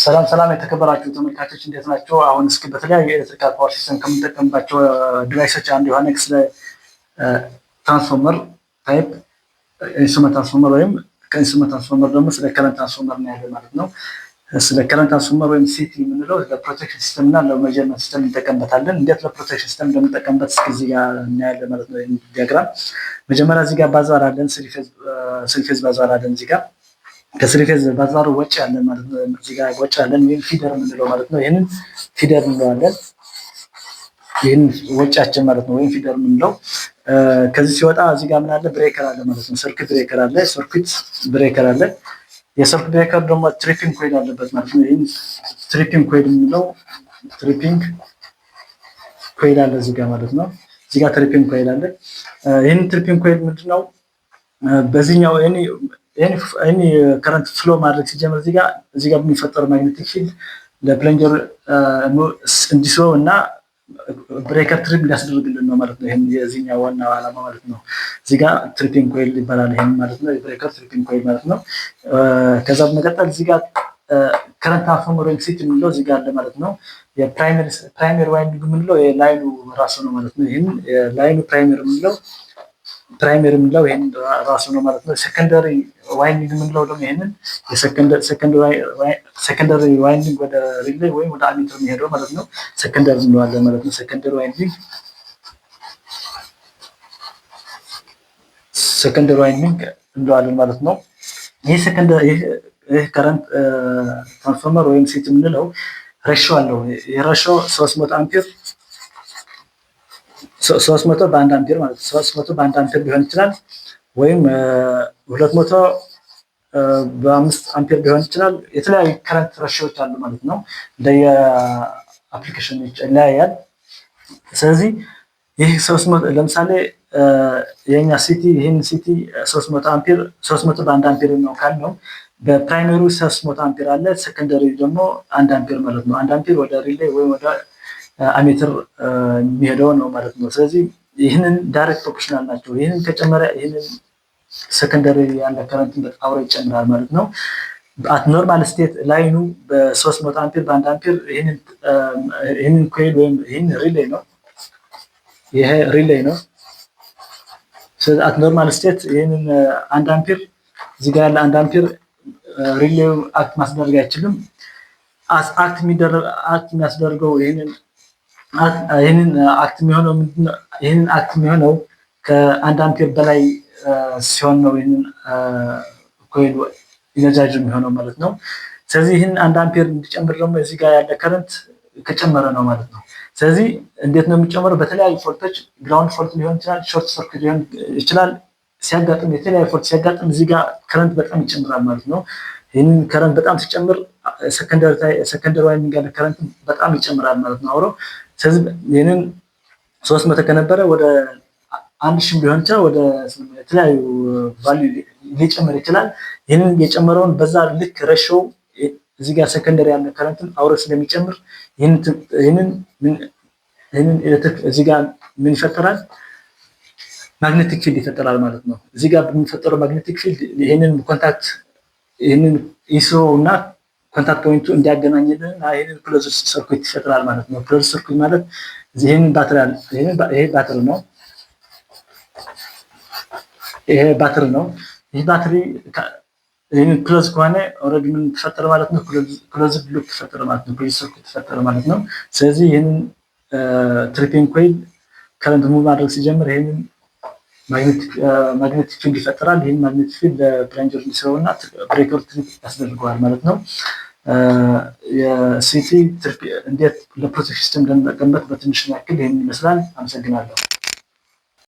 ሰላም ሰላም የተከበራችሁ ተመልካቾች እንዴት ናቸው? አሁን እስኪ በተለያዩ የኤሌክትሪካል ፓወር ሲስተም ከምንጠቀምባቸው ዲቫይሶች አንዱ የሆነ ስለ ትራንስፎርመር ታይፕ ኢንስትሩመንት ትራንስፎርመር ወይም ከኢንስትሩመንት ትራንስፎርመር ደግሞ ስለ ከረንት ትራንስፎርመር ነው ያለው ማለት ነው። ስለ ከረንት ትራንስፎርመር ወይም ሲቲ የምንለው ለፕሮቴክሽን ሲስተም እና ለሜዠርመንት ሲስተም እንጠቀምበታለን። እንዴት ለፕሮቴክሽን ሲስተም እንደምንጠቀምበት እስኪ እዚህ ጋር እናያለን ማለት ነው። ዲያግራም መጀመሪያ እዚህ ጋር ባዛር አለን፣ ስሪ ፌዝ ባዛር አለን እዚህ ጋር ከስሪ ፌዝ ባዛሩ ወጪ አለን ማለት ነው። እዚህ ጋር ወጪ አለን ወይም ፊደር የምንለው ማለት ነው። ይሄንን ፊደር እንለዋለን። ይሄን ወጪያችን ማለት ነው ወይም ፊደር የምንለው ከዚህ ሲወጣ እዚህ ጋር ምን አለ? ብሬከር አለ ማለት ነው። ሰርኪት ብሬከር አለ፣ ሰርኪት ብሬከር አለ። የሰርኪት ብሬከር ደግሞ ትሪፒንግ ኮይል አለበት ማለት ነው። ይሄን ትሪፒንግ ኮይል የምንለው ትሪፒንግ ኮይል አለ እዚህ ጋር ማለት ነው። እዚህ ጋር ትሪፒንግ ኮይል አለ። ይሄን ትሪፒንግ ኮይል ምንድነው? በዚህኛው እኔ ከረንት ፍሎ ማድረግ ሲጀምር እዚህ ጋር የሚፈጠረው ማግኔቲክ ፊልድ ለፕለንጀር እንዲስበው እና ብሬከር ትሪፕ ሊያስደርግልን ነው ማለት ነው። ይሄን የዚህኛው ዋና ዓላማ ማለት ነው። እዚህ ጋር ትሪፒንግ ኮይል ይባላል ይሄን ማለት ነው። የብሬከር ትሪፒንግ ኮይል ማለት ነው። ከዛ በመቀጠል እዚህ ጋር ከረንት ትራንስፎርመር ወይም ሲቲ የምንለው እዚህ ጋር አለ ማለት ነው። የፕራይመሪ ዋይንዲንግ የምንለው የላይኑ ራሱ ነው ማለት ነው። ይሄን ላይኑ ፕራይመሪ የምንለው ይሄን ራሱ ነው ማለት ነው። ሴኮንደሪ ዋይንዲንግ የምንለው ደግሞ ይሄንን ሴኮንደሪ ዋይንዲንግ ወደ ሪሌ ወይም ወደ አሚተር የሚሄደው ማለት ነው። ሴኮንደሪ እንለዋለን ማለት ነው። ሴኮንደሪ ዋይንዲንግ እንለዋለን ማለት ነው። ይህ ከረንት ትራንስፎርመር ወይም ሲቲ የምንለው ሬሾ አለው። የሬሾ 300 አምፒር 300 በአንድ አምፒር ማለት ነው። 300 በአንድ አምፒር ሊሆን ይችላል ወይም 200 በ5 አምፒር ሊሆን ይችላል። የተለያዩ ከረንት ሬሾዎች አሉ ማለት ነው። እንደየ አፕሊኬሽን ይለያያል። ስለዚህ ይህ 300 ለምሳሌ የኛ ሲቲ ይሄን ሲቲ 300 አምፒር 300 በአንድ አምፒር ነው ካልነው በፕራይመሪው 300 አምፒር አለ፣ ሴኮንደሪ ደግሞ 1 አምፒር ማለት ነው። 1 አምፒር ወደ ሪሌ ወይም ወደ አሚተር የሚሄደው ነው ማለት ነው። ስለዚህ ይህንን ዳይሬክት ፕሮፖርሽናል ናቸው። ይህንን ከጨመረ ይህንን ሴኮንደሪ ያለ ከረንትን አብሮ ይጨምራል ማለት ነው። አት ኖርማል ስቴት ላይኑ በ300 አምፒር በ1 አምፒር ይህንን ኮይል ወይም ይህን ሪሌ ነው። ይሄ ሪሌ ነው። ስለዚህ አት ኖርማል ስቴት ይህንን 1 አምፒር እዚህ ጋር ያለ 1 አምፒር ሪሌው አክት ማስደረግ አይችልም። አክት የሚያስደርገው ይህንን አክት የሚሆነው ከ1 አምፒር በላይ ሲሆን ነው። ይህንን ኮይል ኢነርጃይዝ የሚሆነው ማለት ነው። ስለዚህ ይህን 1 አምፒር እንዲጨምር ደግሞ እዚህ ጋር ያለ ከረንት ከጨመረ ነው ማለት ነው። ስለዚህ እንዴት ነው የሚጨምረው? በተለያዩ ፎልቶች ግራውንድ ፎልት ሊሆን ይችላል፣ ሾርት ሰርኪት ሊሆን ይችላል። ሲያጋጥም የተለያዩ ፎልት ሲያጋጥም እዚህ ጋር ከረንት በጣም ይጨምራል ማለት ነው። ይህንን ከረንት በጣም ሲጨምር ሴኮንደሪ ዋይንዲንግ ያለ ከረንት በጣም ይጨምራል ማለት ነው አብሮ። ስለዚህ ይህንን 300 ከነበረ ወደ 1000 ሊሆን ይችላል፣ ወደ የተለያዩ ቫልዩ ሊጨምር ይችላል። ይህንን የጨመረውን በዛ ልክ ሬሾ እዚህ ጋር ሴኮንደሪ ያለ ከረንትን አብሮ ስለሚጨምር ይህንን ኤሌክትሪክ እዚህ ጋር ምን ይፈጠራል? ማግኔቲክ ፊልድ ይፈጠራል ማለት ነው። እዚህ ጋር በሚፈጠረው ማግኔቲክ ፊልድ ይህንን ኢስሮ እና ኮንታክት ፖይንቱ እንዲያገናኝልን ይህንን ክሎዝ ሰርኪት ይፈጥራል ማለት ነው። ክሎዝ ሰርኪት ማለት ይህንን ባትሪ አለ። ይሄ ባትሪ ነው። ይህ ባትሪ ይህንን ክሎዝ ከሆነ ኦልሬዲ ምን ተፈጠረ ማለት ነው? ክሎዝ ሉፕ ተፈጠረ ማለት ነው። ክሎዝ ሰርኪት ተፈጠረ ማለት ነው። ስለዚህ ይህንን ትሪፒንግ ኮይል ከረንት ሙቭ ማድረግ ሲጀምር ይህንን ማግኔቲክ ፊልድ ይፈጠራል። ይህን ማግኔቲክ ፊልድ ለፕለንጀር እንዲስበውና ብሬከር ትሪፕ ያስደርገዋል ማለት ነው። የሲቲ እንዴት ለፕሮቴክሽን ሲስተም እንደምንጠቀምበት በትንሽ ያክል ይህን ይመስላል። አመሰግናለሁ።